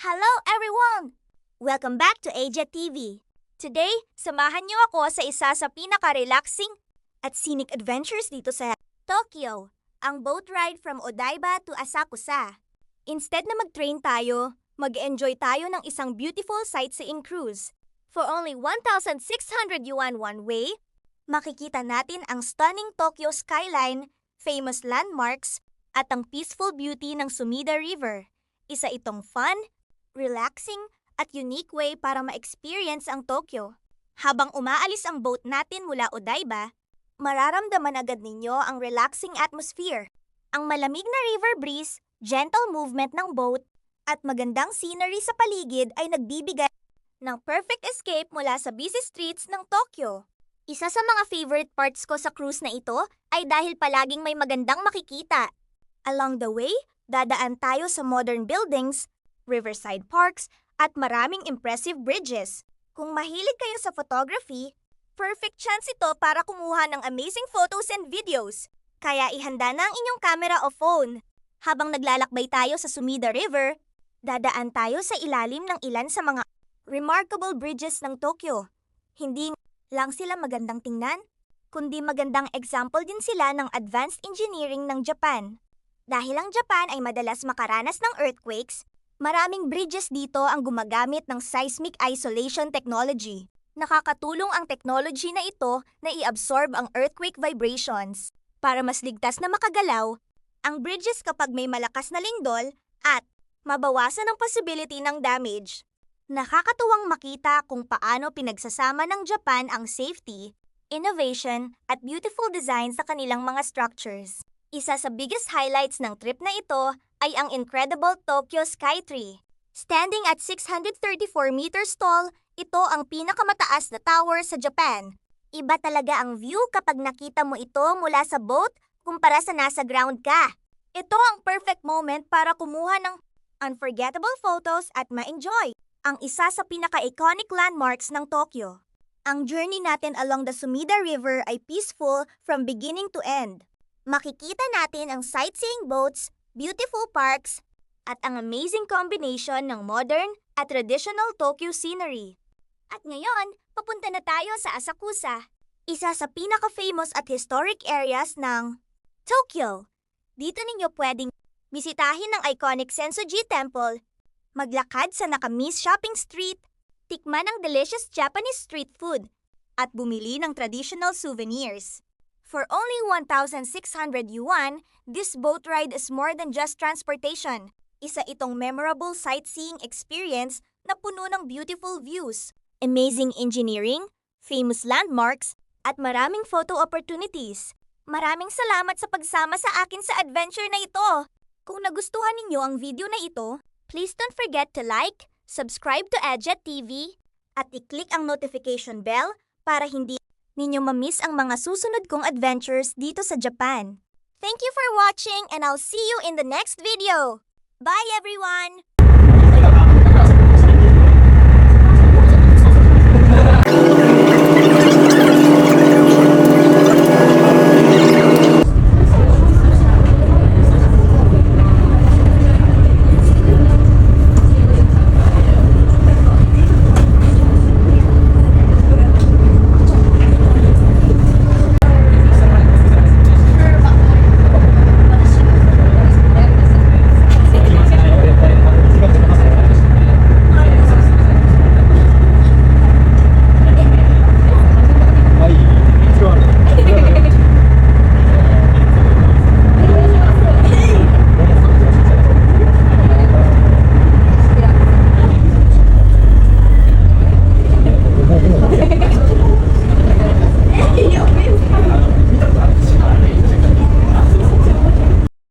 Hello everyone! Welcome back to AJet TV. Today, samahan niyo ako sa isa sa pinaka-relaxing at scenic adventures dito sa Tokyo, ang boat ride from Odaiba to Asakusa. Instead na mag-train tayo, mag-enjoy tayo ng isang beautiful sightseeing cruise. For only 1,600 yuan one way, makikita natin ang stunning Tokyo skyline, famous landmarks, at ang peaceful beauty ng Sumida River. Isa itong fun, relaxing, at unique way para ma-experience ang Tokyo. Habang umaalis ang boat natin mula Odaiba, mararamdaman agad ninyo ang relaxing atmosphere. Ang malamig na river breeze, gentle movement ng boat, at magandang scenery sa paligid ay nagbibigay ng perfect escape mula sa busy streets ng Tokyo. Isa sa mga favorite parts ko sa cruise na ito ay dahil palaging may magandang makikita. Along the way, dadaan tayo sa modern buildings, riverside parks, at maraming impressive bridges. Kung mahilig kayo sa photography, perfect chance ito para kumuha ng amazing photos and videos. Kaya ihanda na ang inyong camera o phone. Habang naglalakbay tayo sa Sumida River, dadaan tayo sa ilalim ng ilan sa mga remarkable bridges ng Tokyo. Hindi lang sila magandang tingnan, kundi magandang example din sila ng advanced engineering ng Japan. Dahil ang Japan ay madalas makaranas ng earthquakes, maraming bridges dito ang gumagamit ng seismic isolation technology. Nakakatulong ang technology na ito na i-absorb ang earthquake vibrations para mas ligtas na makagalaw ang bridges kapag may malakas na lindol at mabawasan ang possibility ng damage. Nakakatuwang makita kung paano pinagsasama ng Japan ang safety, innovation, at beautiful design sa kanilang mga structures. Isa sa biggest highlights ng trip na ito ay ang incredible Tokyo Skytree. Standing at 634 meters tall, ito ang pinakamataas na tower sa Japan. Iba talaga ang view kapag nakita mo ito mula sa boat kumpara sa nasa ground ka. Ito ang perfect moment para kumuha ng unforgettable photos at ma-enjoy ang isa sa pinaka-iconic landmarks ng Tokyo. Ang journey natin along the Sumida River ay peaceful from beginning to end. Makikita natin ang sightseeing boats, beautiful parks, at ang amazing combination ng modern at traditional Tokyo scenery. At ngayon, papunta na tayo sa Asakusa, isa sa pinaka-famous at historic areas ng Tokyo. Dito ninyo pwedeng bisitahin ang iconic Sensoji Temple, maglakad sa Nakamiss Shopping Street, tikman ang delicious Japanese street food, at bumili ng traditional souvenirs. For only 1,600 yuan, this boat ride is more than just transportation. Isa itong memorable sightseeing experience na puno ng beautiful views, amazing engineering, famous landmarks, at maraming photo opportunities. Maraming salamat sa pagsama sa akin sa adventure na ito. Kung nagustuhan ninyo ang video na ito, please don't forget to like, subscribe to AJet TV, at i-click ang notification bell para hindi ninyo ma-miss ang mga susunod kong adventures dito sa Japan. Thank you for watching and I'll see you in the next video. Bye everyone!